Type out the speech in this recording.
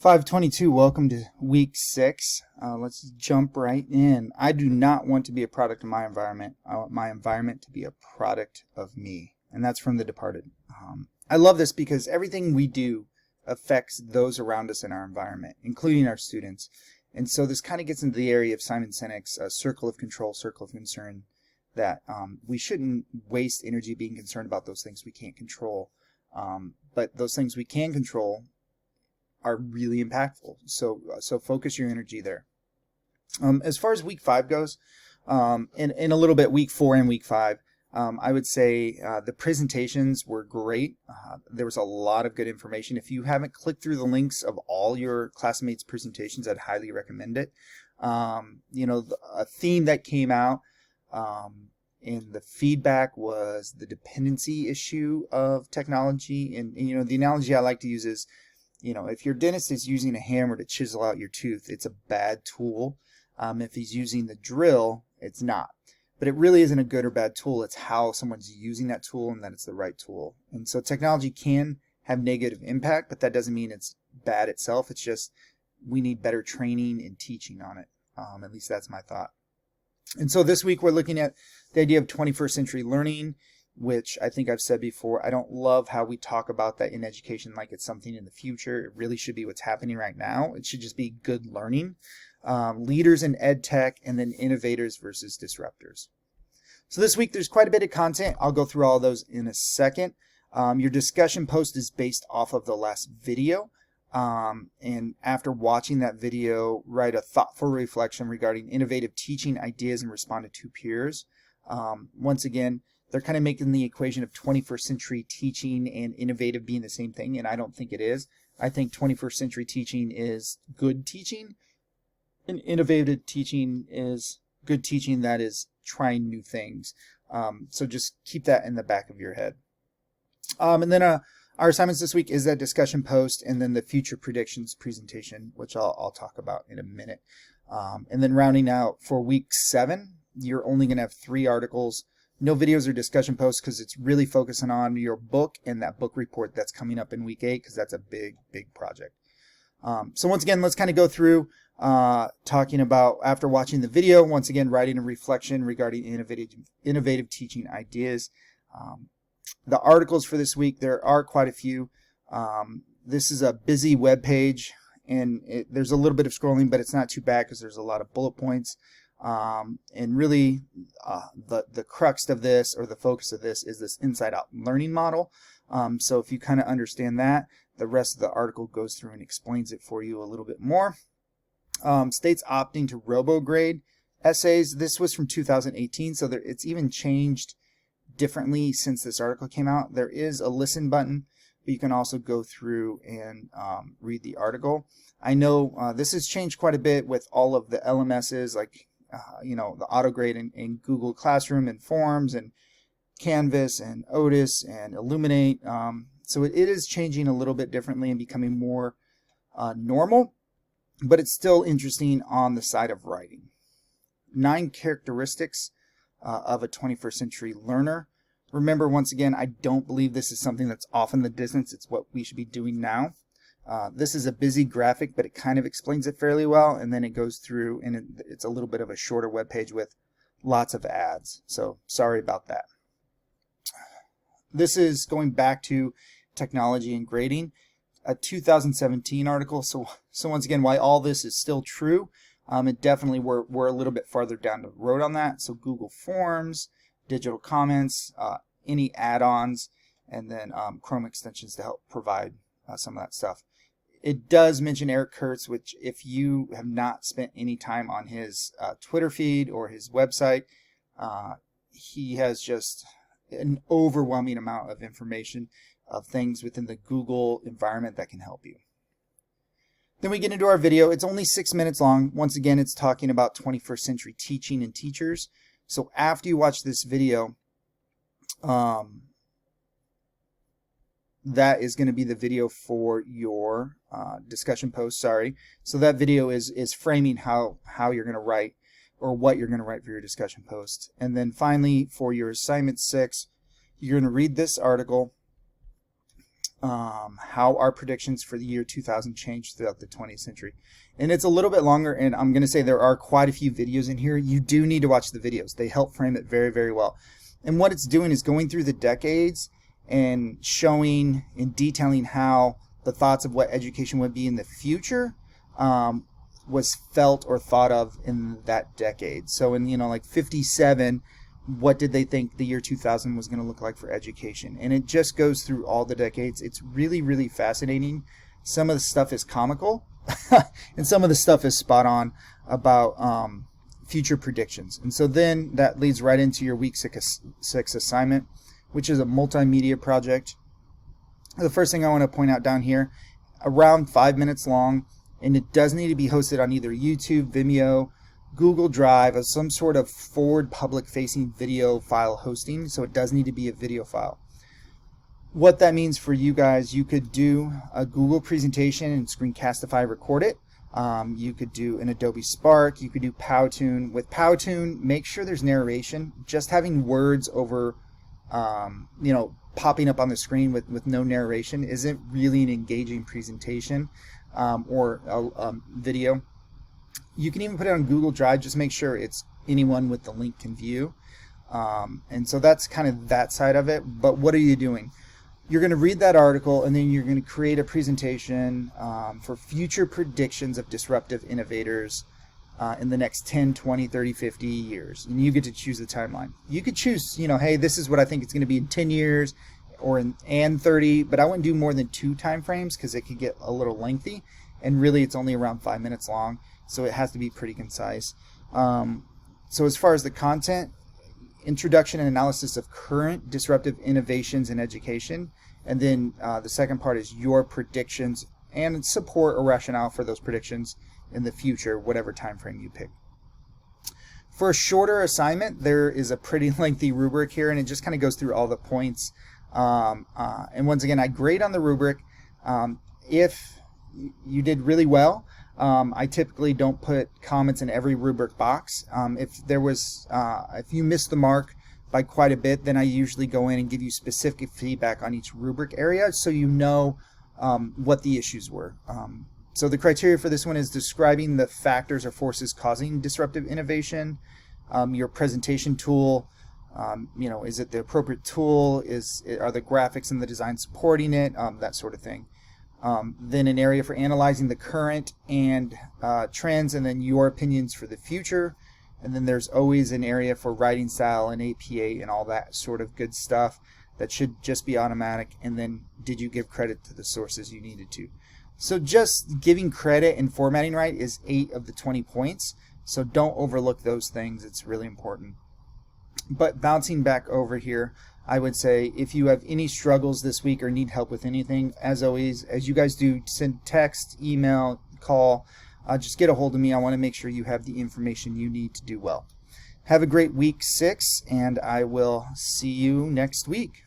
522, welcome to week 6. Let's jump right in. I do not want to be a product of my environment. I want my environment to be a product of me. And that's from The Departed. I love this because everything we do affects those around us in our environment, including our students. And so this kind of gets into the area of Simon Sinek's circle of control, circle of concern, that we shouldn't waste energy being concerned about those things we can't control. But those things we can control are really impactful. So focus your energy there. As far as week 5 goes, in a little bit, week 4 and week 5, I would say the presentations were great. There was a lot of good information. If you haven't clicked through the links of all your classmates' presentations, I'd highly recommend it. A theme that came out in the feedback was the dependency issue of technology. And the analogy I like to use is, if your dentist is using a hammer to chisel out your tooth, it's a bad tool. If he's using the drill, it's not. But it really isn't a good or bad tool. It's how someone's using that tool and that it's the right tool. And so technology can have negative impact, but that doesn't mean it's bad itself. It's just we need better training and teaching on it. At least that's my thought. And so this week we're looking at the idea of 21st century learning, which I think I've said before. I don't love how we talk about that in education like it's something in the future. It really should be what's happening right now. It should just be good learning. Leaders in ed tech, and then innovators versus disruptors. So this week there's quite a bit of content. I'll go through all those in a second. Your discussion post is based off of the last video. And after watching that video, write a thoughtful reflection regarding innovative teaching ideas and respond to 2 peers. Once again, they're kind of making the equation of 21st century teaching and innovative being the same thing, and I don't think it is. I think 21st century teaching is good teaching, and innovative teaching is good teaching that is trying new things. So just keep that in the back of your head. And then our assignments this week is that discussion post, and then the future predictions presentation, which I'll talk about in a minute. And then rounding out for week 7, you're only going to have 3 articles. No videos or discussion posts because it's really focusing on your book and that book report that's coming up in week 8 because that's a big project. So once again, let's kind of go through talking about, after watching the video, once again, writing a reflection regarding innovative teaching ideas. The articles for this week, there are quite a few. This is a busy web page, and there's a little bit of scrolling, but it's not too bad because there's a lot of bullet points. And really the crux of this, or the focus of this, is this inside out learning model. So if you kind of understand that, the rest of the article goes through and explains it for you a little bit more. States opting to robo-grade essays. This was from 2018, so it's even changed differently since this article came out. There is a listen button, but you can also go through and read the article. I know this has changed quite a bit with all of the LMSs, like the auto-grade in Google Classroom and Forms and Canvas and Otis and Illuminate. So it is changing a little bit differently and becoming more normal, but it's still interesting on the side of writing. 9 characteristics of a 21st century learner. Remember, once again, I don't believe this is something that's off in the distance. It's what we should be doing now. This is a busy graphic, but it kind of explains it fairly well, and then it goes through, and it's a little bit of a shorter web page with lots of ads. So sorry about that. This is going back to technology and grading, a 2017 article. So once again, while all this is still true, it definitely we're a little bit farther down the road on that. So Google Forms, digital comments, any add-ons, and then Chrome extensions to help provide some of that stuff. It does mention Eric Kurtz, which if you have not spent any time on his Twitter feed or his website, he has just an overwhelming amount of information of things within the Google environment that can help you. Then we get into our video. It's only 6 minutes long. Once again, it's talking about 21st century teaching and teachers. So after you watch this video, that is going to be the video for your discussion post. So that video is framing how you're going to write, or what you're going to write for your discussion post. And then finally, for your assignment 6, you're going to read this article, how our predictions for the year 2000 changed throughout the 20th century. And it's a little bit longer, and I'm going to say there are quite a few videos in here. You do need to watch the videos. They help frame it very, very well. And what it's doing is going through the decades and showing and detailing how the thoughts of what education would be in the future was felt or thought of in that decade. So in, like 57, what did they think the year 2000 was going to look like for education? And it just goes through all the decades. It's really, really fascinating. Some of the stuff is comical and some of the stuff is spot on about future predictions. And so then that leads right into your week 6 assignment, which is a multimedia project. The first thing I want to point out down here, around 5 minutes long, and it does need to be hosted on either YouTube, Vimeo, Google Drive, or some sort of forward public-facing video file hosting, so it does need to be a video file. What that means for you guys, you could do a Google presentation and Screencastify record it. You could do an Adobe Spark. You could do Powtoon. With Powtoon, make sure there's narration. Just having words over, popping up on the screen with no narration isn't really an engaging presentation or a video. You can even put it on Google Drive. Just make sure it's anyone with the link can view. And so that's kind of that side of it. But what are you doing? You're going to read that article, and then you're going to create a presentation for future predictions of disruptive innovators in the next 10, 20, 30, 50 years. And you get to choose the timeline. You could choose, hey, this is what I think it's going to be in 10 years or in 30, but I wouldn't do more than 2 time frames because it could get a little lengthy. And really, it's only around 5 minutes long, so it has to be pretty concise. So as far as the content, introduction and analysis of current disruptive innovations in education, and then the second part is your predictions and support or rationale for those predictions in the future, whatever time frame you pick. For a shorter assignment, there is a pretty lengthy rubric here, and it just kind of goes through all the points. And once again, I grade on the rubric. If you did really well, I typically don't put comments in every rubric box. If you missed the mark by quite a bit, then I usually go in and give you specific feedback on each rubric area so you know what the issues were. So the criteria for this one is describing the factors or forces causing disruptive innovation, your presentation tool, is it the appropriate tool, are the graphics and the design supporting it, that sort of thing. Then an area for analyzing the current and trends, and then your opinions for the future. And then there's always an area for writing style and APA and all that sort of good stuff that should just be automatic. And then did you give credit to the sources you needed to? So just giving credit and formatting right is 8 of the 20 points. So don't overlook those things. It's really important. But bouncing back over here, I would say if you have any struggles this week or need help with anything, as always, as you guys do, send text, email, call, just get a hold of me. I want to make sure you have the information you need to do well. Have a great week 6, and I will see you next week.